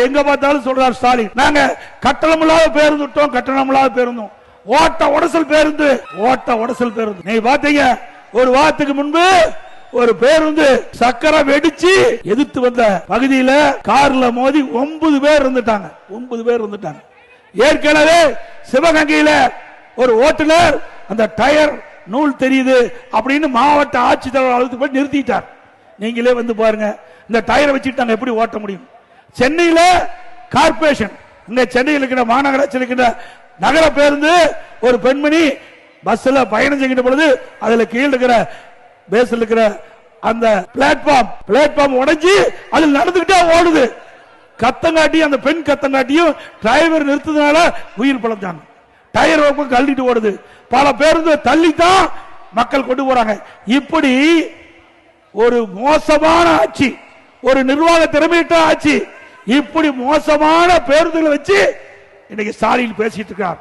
எங்க பார்த்தாலும் சொல்றார் ஸ்டாலின், நாங்க கட்டணம் இல்லாத பேருந்து விட்டோம், கட்டணம் இல்லாத பேருந்தும், ஓட்ட உடசல் பேருந்து, ஓட்ட உடசல் பேருந்து. நீ பாத்தீங்க ஒரு வாரத்துக்கு முன்பு ஒரு பேருந்து சக்கரை வெடிச்சு எதிர்த்து வந்த பகுதியில கார்ல மோதி 9 பேர் இருந்துட்டாங்க. 9 பேர் இருந்துட்டாங்க. ஏற்கனவே சிவகங்கையில ஒரு ஓட்டுநர் அந்த டயர் நூல் தெரியுது அப்படின்னு மாவட்ட ஆட்சித்தலைவர் அழைத்து போய் நிறுத்திட்டார். நீங்களே வந்து பாருங்க, இந்த டயரை வச்சுட்டாங்க எப்படி ஓட்ட முடியும்? சென்னையில கார்பரேஷன், இங்க சென்னையில் இருக்கிற மாநகராட்சி இருக்கிற நகர பேருந்து ஒரு பெண்மணி பஸ்ல பயணம் செய்கின்ற பொழுது அதுல கீழே இருக்கிற பேஸ்ல இருக்கிற அந்த பிளாட்பார்ம் உடைஞ்சு அதில் நடந்துகிட்டே ஓடுது. கத்தங்காட்டி அந்த பெண் கத்தங்காட்டியும் டிரைவர் நிறுத்ததுனால உயிர் பழந்தாங்க. டயர் கழட்டிட்டு ஓடுது. பல பேருந்து தள்ளித்தான் மக்கள் கொண்டு போறாங்க. இப்படி ஒரு மோசமான ஆட்சி, ஒரு நிர்வாக திறமையிட்ட ஆட்சி, இப்படி மோசமான பேருந்துகளை வச்சு இன்னைக்கு ஸ்டாலின் பேசிட்டு இருக்கார்.